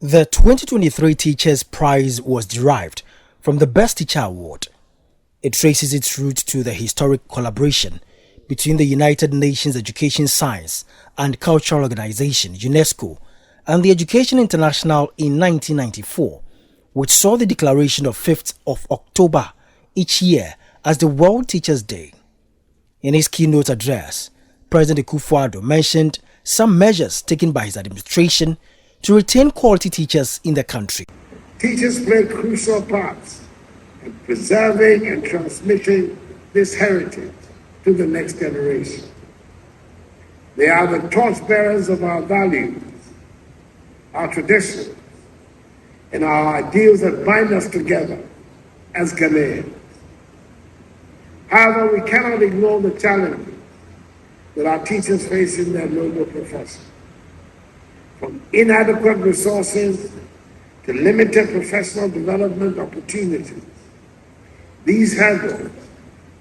The 2023 Teachers Prize was derived from the Best Teacher Award. It traces its roots to the historic collaboration between the United Nations Education, Science and Cultural Organization (UNESCO) and the Education International in 1994, which saw the declaration of 5th of October each year as the World Teachers' Day. In his keynote address, President Akufo-Addo mentioned some measures taken by his administration to retain quality teachers in the country. Teachers play crucial parts in preserving and transmitting this heritage to the next generation. They are the torchbearers of our values, our traditions, and our ideals that bind us together as Ghanaians. However, we cannot ignore the challenges that our teachers face in their noble profession. From inadequate resources to limited professional development opportunities, these hurdles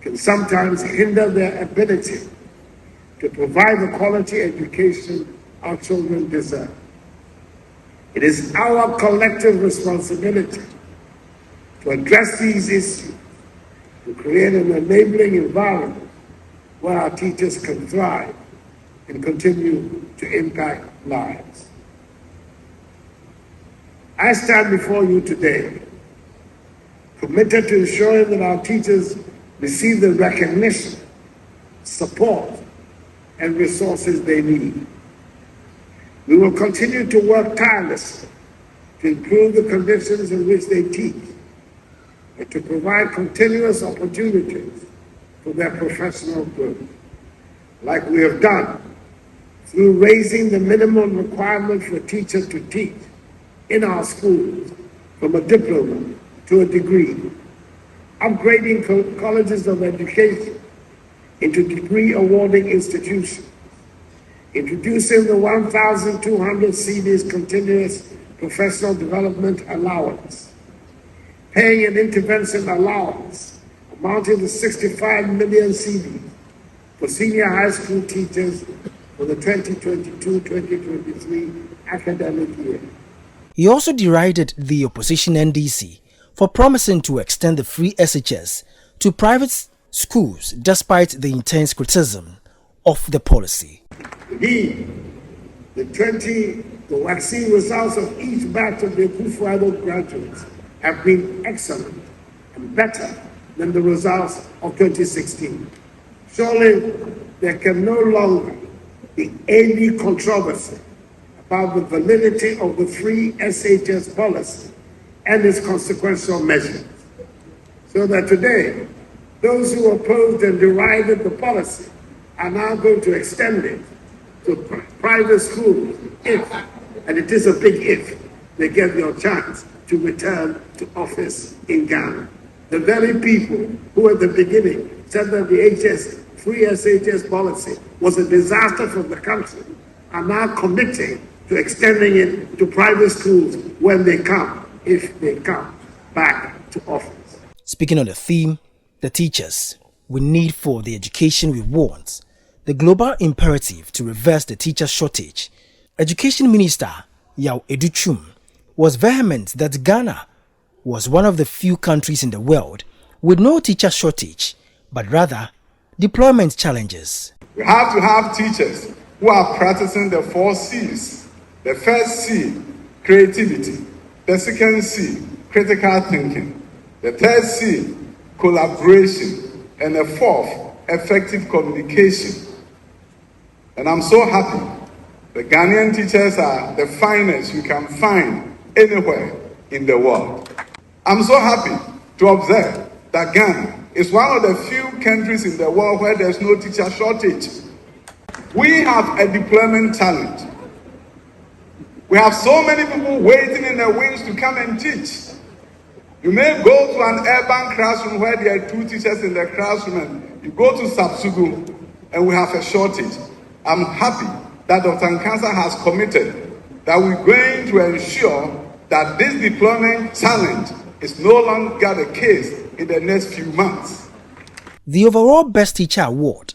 can sometimes hinder their ability to provide the quality education our children deserve. It is our collective responsibility to address these issues, to create an enabling environment where our teachers can thrive and continue to impact lives. I stand before you today, committed to ensuring that our teachers receive the recognition, support, and resources they need. We will continue to work tirelessly to improve the conditions in which they teach and to provide continuous opportunities for their professional growth, like we have done through raising the minimum requirement for a teacher to teach in our schools from a diploma to a degree, upgrading colleges of education into degree-awarding institutions, introducing the 1,200 CDs continuous professional development allowance, paying an intervention allowance amounting to 65 million CDs for senior high school teachers for the 2022-2023 academic year. He also derided the opposition NDC for promising to extend the free SHS to private schools despite the intense criticism of the policy. Indeed, the vaccine results of each batch of the Akufo-Addo graduates have been excellent and better than the results of 2016. Surely there can no longer be any controversy about the validity of the free SHS policy and its consequential measures. So that today, those who opposed and derided the policy are now going to extend it to private schools if, and it is a big if, they get their chance to return to office in Ghana. The very people who at the beginning said that the free SHS policy was a disaster for the country are now committing to extending it to private schools when they come, if they come back to office. Speaking on the theme, the teachers, we need for the education we want, the global imperative to reverse the teacher shortage, Education Minister Yaw Educhum was vehement that Ghana was one of the few countries in the world with no teacher shortage, but rather deployment challenges. We have to have teachers who are practicing the 4 C's. The first C, creativity. The second C, critical thinking. The third C, collaboration. And the fourth, effective communication. And I'm so happy. The Ghanaian teachers are the finest you can find anywhere in the world. I'm so happy to observe that Ghana is one of the few countries in the world where there's no teacher shortage. We have a deployment challenge. We have so many people waiting in the wings to come and teach. You may go to an urban classroom where there are 2 teachers in the classroom, and you go to Sapsugu and we have a shortage. I'm happy that Dr. Nkansa has committed that we're going to ensure that this deployment challenge is no longer the case in the next few months. The overall Best Teacher Award,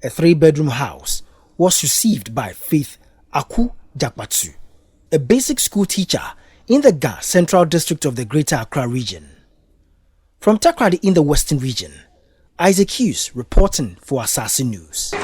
a 3-bedroom house, was received by Faith Aku Jakpatu, a basic school teacher in the Ga Central District of the Greater Accra region. From Takoradi in the Western region, Isaac Hughes reporting for Asase News.